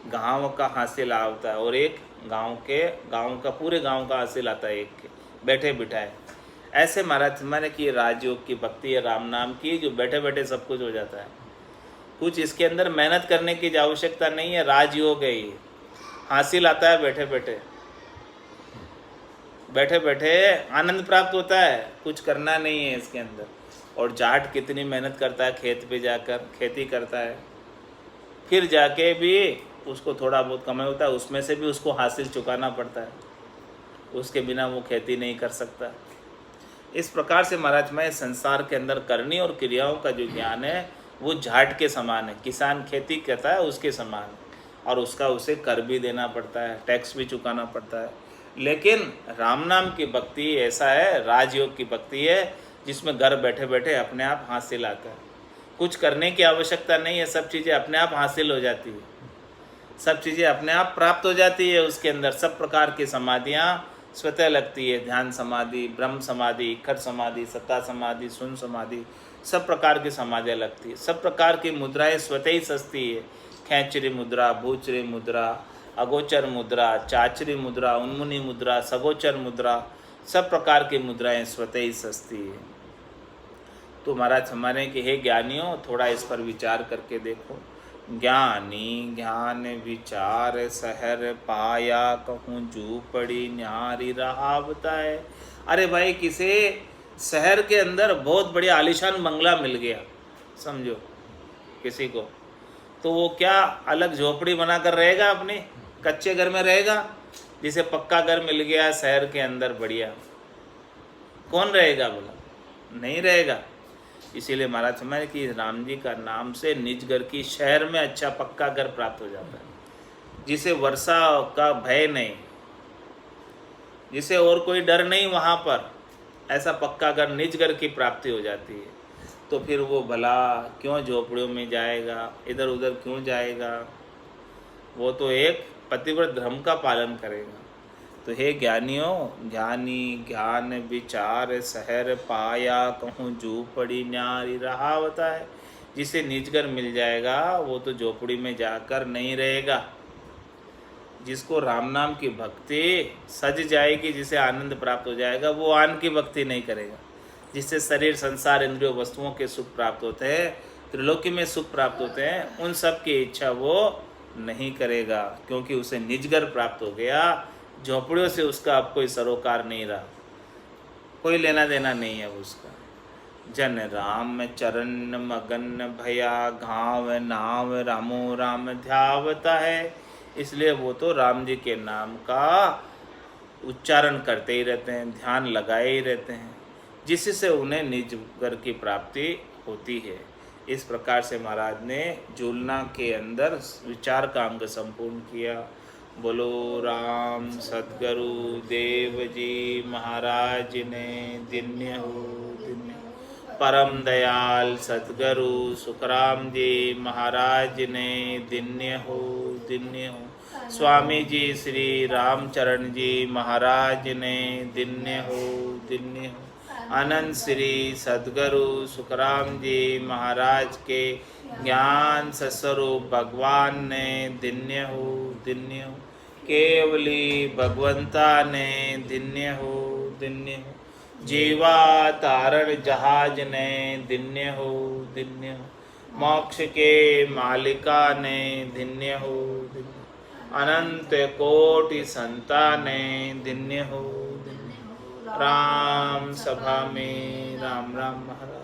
गांव का हासिल आता है, और एक गांव का पूरे गांव का हासिल आता है एक के बैठे बिठाए। ऐसे महाराज मैंने कि राजयोग की भक्ति है राम नाम की, जो बैठे बैठे सब कुछ हो जाता है। कुछ इसके अंदर मेहनत करने की आवश्यकता नहीं है, राजयोग है ये, हासिल आता है बैठे बैठे, बैठे बैठे आनंद प्राप्त होता है, कुछ करना नहीं है इसके अंदर। और जाट कितनी मेहनत करता है, खेत पे जाकर खेती करता है, फिर जाके भी उसको थोड़ा बहुत कमाई होता है, उसमें से भी उसको हासिल चुकाना पड़ता है, उसके बिना वो खेती नहीं कर सकता। इस प्रकार से महाराज मैं संसार के अंदर करनी और क्रियाओं का जो ज्ञान है वो जाट के समान है। किसान खेती करता है उसके समान, और उसका उसे कर भी देना पड़ता है, टैक्स भी चुकाना पड़ता है। लेकिन राम नाम की भक्ति ऐसा है, राजयोग की भक्ति है, जिसमें घर बैठे बैठे अपने आप हासिल आता है, कुछ करने की आवश्यकता नहीं है, सब चीज़ें अपने आप हासिल हो जाती है, सब चीज़ें अपने आप प्राप्त हो जाती है। उसके अंदर सब प्रकार की समाधियाँ स्वतः लगती है, ध्यान समाधि, ब्रह्म समाधि, इखट समाधि, सत्ता समाधि, शून्य समाधि, सब प्रकार की समाधियाँ लगती है। सब प्रकार की मुद्राएं स्वतः ही सजती है, खैंचरी मुद्रा, भूचरी मुद्रा, अगोचर मुद्रा, चाचरी मुद्रा, उन्मुनी मुद्रा, सगोचर मुद्रा, सब प्रकार की मुद्राएं स्वतः ही सजती है। तो महाराज हमारे कि हे ज्ञानियों, थोड़ा इस पर विचार करके देखो। ज्ञानी ज्ञान विचार सहर पाया, कहूँ जू पड़ी न्यारी रहावता है। अरे भाई, किसी शहर के अंदर बहुत बढ़िया आलीशान बंगला मिल गया, समझो किसी को, तो वो क्या अलग झोपड़ी बनाकर रहेगा, अपने कच्चे घर में रहेगा? जिसे पक्का घर मिल गया शहर के अंदर बढ़िया, कौन रहेगा बोला? नहीं रहेगा। इसीलिए महाराज समझ कि राम जी का नाम से निज घर की शहर में अच्छा पक्का घर प्राप्त हो जाता है, जिसे वर्षा का भय नहीं, जिसे और कोई डर नहीं, वहाँ पर ऐसा पक्का घर निज घर की प्राप्ति हो जाती है। तो फिर वो भला क्यों झोपड़ियों में जाएगा, इधर उधर क्यों जाएगा? वो तो एक पतिव्रत धर्म का पालन करेगा। तो हे ज्ञानियों, ज्ञानी ज्ञान विचार सहर पाया, कहूँ झोपड़ी न्यारी रहावता है। जिसे निजगर मिल जाएगा वो तो झोपड़ी में जाकर नहीं रहेगा। जिसको राम नाम की भक्ति सज जाएगी, जिसे आनंद प्राप्त हो जाएगा, वो आन की भक्ति नहीं करेगा। जिससे शरीर संसार इंद्रियों वस्तुओं के सुख प्राप्त होते हैं, त्रिलोकी में सुख प्राप्त होते हैं, उन सब की इच्छा वो नहीं करेगा, क्योंकि उसे निजगर प्राप्त हो गया। झोपड़ियों से उसका अब कोई सरोकार नहीं रहा, कोई लेना देना नहीं है उसका। जन राम चरण मगन भया, घाव नाम रामो राम ध्यावता है। इसलिए वो तो राम जी के नाम का उच्चारण करते ही रहते हैं, ध्यान लगाए ही रहते हैं, जिससे उन्हें निज घर की प्राप्ति होती है। इस प्रकार से महाराज ने झूलना के अंदर विचार का अंग संपूर्ण किया। बोलो राम सद्गुरु देव जी महाराज ने दिन्य हो दिन्य। परम दयाल सद्गुरु सुखराम जी महाराज ने दिन्य हो दिन्य हो। स्वामी जी श्री रामचरण जी महाराज ने दिन्य हो दिन्य हो। अनंत श्री सद्गुरु सुखराम जी महाराज के ज्ञान सस्वरूप भगवान ने दिन्य हो दिन्य हो। केवली भगवंता ने दिन्य हो दिन्य हो, जीवा तारण जहाज ने दिन्य हो दिन्य हो, मोक्ष के मालिका ने दिन्य हो दिन्य हो, अनंत कोटि संता ने दिन्य हो दिन्य हो। राम सभा में राम राम महाराज।